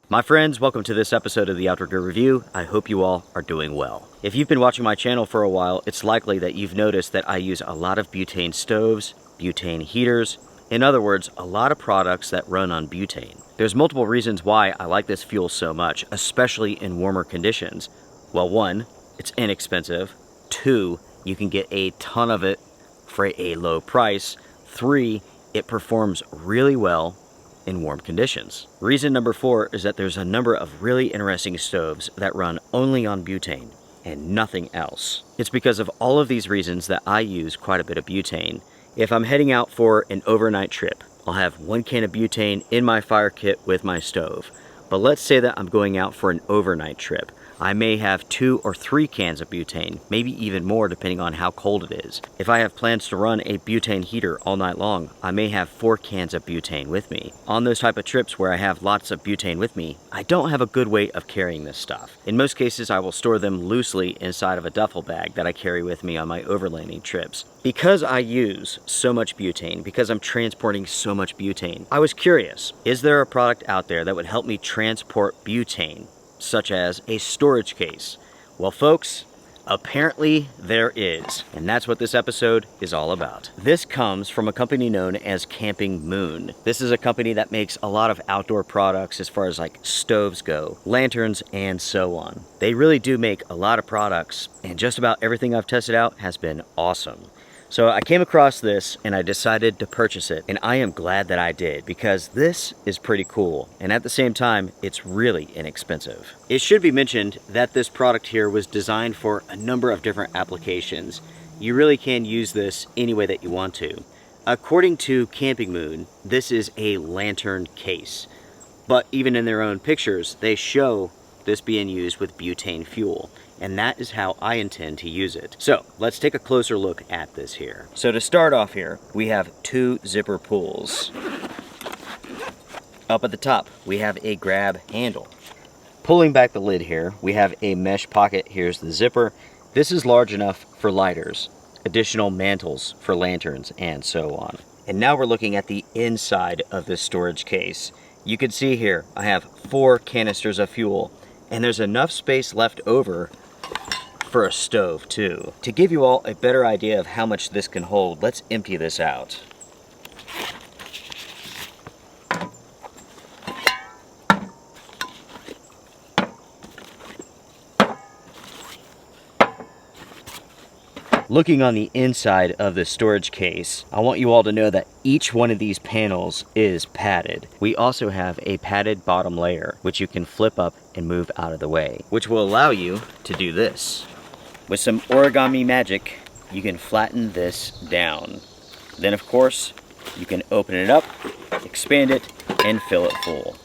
My friends, welcome to this episode of the Outdoor Gear Review. I hope you all are doing well. If you've been watching my channel for a while, it's likely that you've noticed that I use a lot of butane stoves, butane heaters, in other words, a lot of products that run on butane. There's multiple reasons why I like this fuel so much, especially in warmer conditions. Well, one, it's inexpensive. Two, you can get a ton of it for a low price. Three, it performs really well in warm conditions. Reason number 4 is that there's a number of really interesting stoves that run only on butane and nothing else. It's because of all of these reasons that I use quite a bit of butane. If I'm heading out for an overnight trip, I'll have 1 can of butane in my fire kit with my stove. But let's say that I'm going out for an overnight trip. I may have 2 or 3 cans of butane, maybe even more depending on how cold it is. If I have plans to run a butane heater all night long, I may have 4 cans of butane with me. On those type of trips where I have lots of butane with me, I don't have a good way of carrying this stuff. In most cases, I will store them loosely inside of a duffel bag that I carry with me on my overlanding trips. Because I use so much butane, because I'm transporting so much butane, I was curious, is there a product out there that would help me transport butane, such as a storage case? Well, folks, apparently there is, and that's what this episode is all about. This comes from a company known as CampingMoon. This is a company that makes a lot of outdoor products as far as like stoves go, lanterns, and so on. They really do make a lot of products, and just about everything I've tested out has been awesome. So I came across this and I decided to purchase it, and I am glad that I did because this is pretty cool, and at the same time it's really inexpensive. It should be mentioned that this product here was designed for a number of different applications. You really can use this any way that you want to. According to CampingMoon, this is a lantern case, but even in their own pictures they show this being used with butane fuel. And that is how I intend to use it. So let's take a closer look at this here. So to start off here, we have 2 zipper pulls. Up at the top, we have a grab handle. Pulling back the lid here, we have a mesh pocket. Here's the zipper. This is large enough for lighters, additional mantles for lanterns, and so on. And now we're looking at the inside of this storage case. You can see here, I have 4 canisters of fuel, and there's enough space left over for a stove too. To give you all a better idea of how much this can hold, let's empty this out. Looking on the inside of the storage case, I want you all to know that each one of these panels is padded. We also have a padded bottom layer, which you can flip up and move out of the way, which will allow you to do this. With some origami magic, you can flatten this down. Then of course, you can open it up, expand it, and fill it full.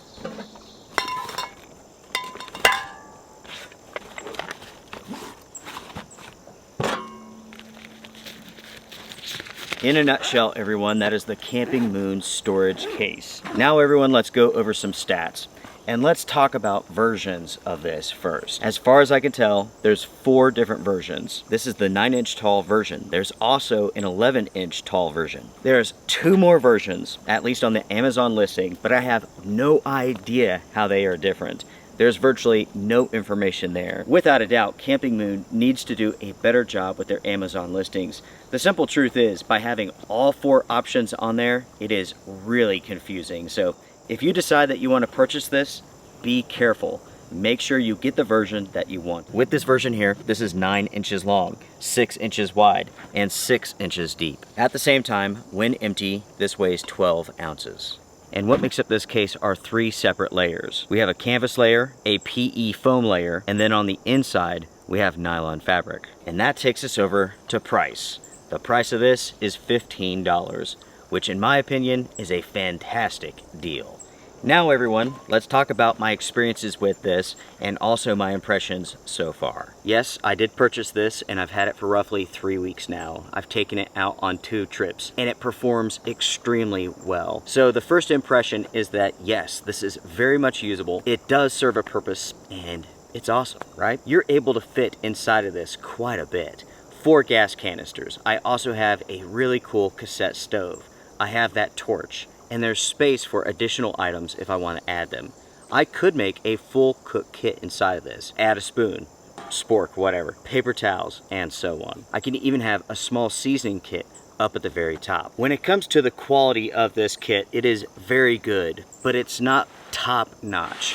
In a nutshell, everyone, that is the CampingMoon storage case. Now everyone, let's go over some stats. And let's talk about versions of this first. As far as I can tell, there's 4 different versions. This is the 9-inch tall version. There's also an 11-inch tall version. There's 2 more versions, at least on the Amazon listing, but I have no idea how they are different. There's virtually no information there. Without a doubt, CampingMoon needs to do a better job with their Amazon listings. The simple truth is, by having all 4 options on there, it is really confusing. So if you decide that you want to purchase this, be careful. Make sure you get the version that you want. With this version here, this is 9 inches long, 6 inches wide, and 6 inches deep. At the same time, when empty, this weighs 12 ounces. And what makes up this case are 3 separate layers. We have a canvas layer, a PE foam layer, and then on the inside, we have nylon fabric. And that takes us over to price. The price of this is $15, which in my opinion is a fantastic deal. Now everyone, let's talk about my experiences with this and also my impressions so far. Yes, I did purchase this and I've had it for roughly 3 weeks now. I've taken it out on 2 trips and it performs extremely well. So the first impression is that yes, this is very much usable. It does serve a purpose and it's awesome, right? You're able to fit inside of this quite a bit. 4 gas canisters. I also have a really cool cassette stove. I have that torch, and there's space for additional items if I want to add them. I could make a full cook kit inside of this. Add a spoon, spork, whatever, paper towels, and so on. I can even have a small seasoning kit up at the very top. When it comes to the quality of this kit, it is very good, but it's not top notch.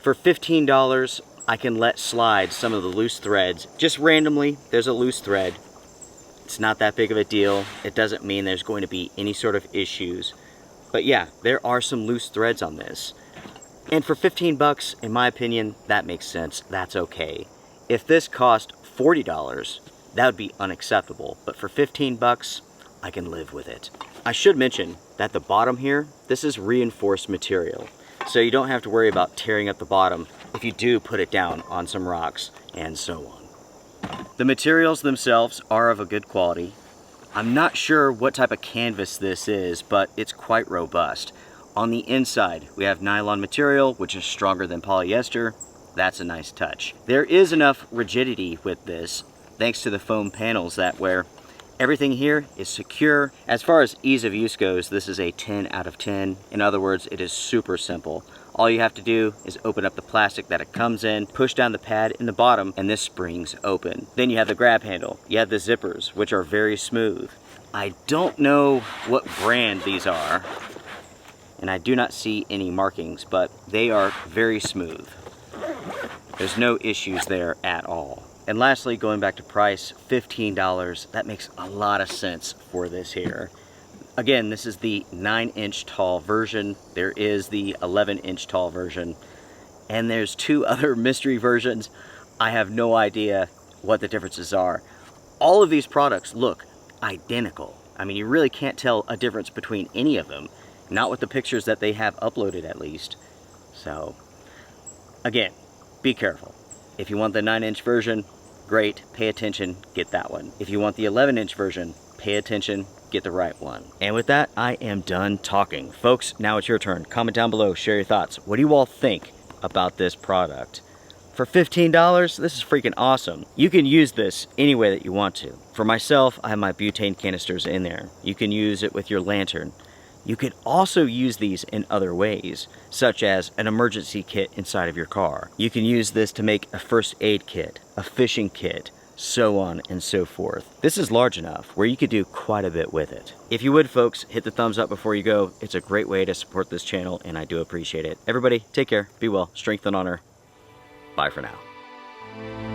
For $15, I can let slide some of the loose threads. Just randomly, there's a loose thread. It's not that big of a deal. It doesn't mean there's going to be any sort of issues. But yeah, there are some loose threads on this. And for 15 bucks, in my opinion, that makes sense. That's okay. If this cost $40, that would be unacceptable. But for 15 bucks, I can live with it. I should mention that the bottom here, this is reinforced material. So you don't have to worry about tearing up the bottom if you do put it down on some rocks and so on. The materials themselves are of a good quality. I'm not sure what type of canvas this is, but it's quite robust. On the inside, we have nylon material, which is stronger than polyester. That's a nice touch. There is enough rigidity with this, thanks to the foam panels, that where everything here is secure. As far as ease of use goes, this is a 10 out of 10. In other words, it is super simple. All you have to do is open up the plastic that it comes in, push down the pad in the bottom, and this springs open. Then you have the grab handle. You have the zippers, which are very smooth. I don't know what brand these are, and I do not see any markings, but they are very smooth. There's no issues there at all. And lastly, going back to price, $15, that makes a lot of sense for this here. Again, this is the 9-inch tall version. There is the 11-inch tall version. And there's 2 other mystery versions. I have no idea what the differences are. All of these products look identical. I mean, you really can't tell a difference between any of them. Not with the pictures that they have uploaded, at least. So, again, be careful. If you want the 9-inch version, great, pay attention, get that one. If you want the 11-inch version, pay attention, get the right one. And with that, I am done talking. Folks, now it's your turn. Comment down below, share your thoughts. What do you all think about this product? For $15, this is freaking awesome. You can use this any way that you want to. For myself, I have my butane canisters in there. You can use it with your lantern. You could also use these in other ways, such as an emergency kit inside of your car. You can use this to make a first aid kit, a fishing kit, so on and so forth. This is large enough where you could do quite a bit with it. If you would, folks, hit the thumbs up before you go. It's a great way to support this channel, and I do appreciate it. Everybody, take care, be well, strength and honor. Bye for now.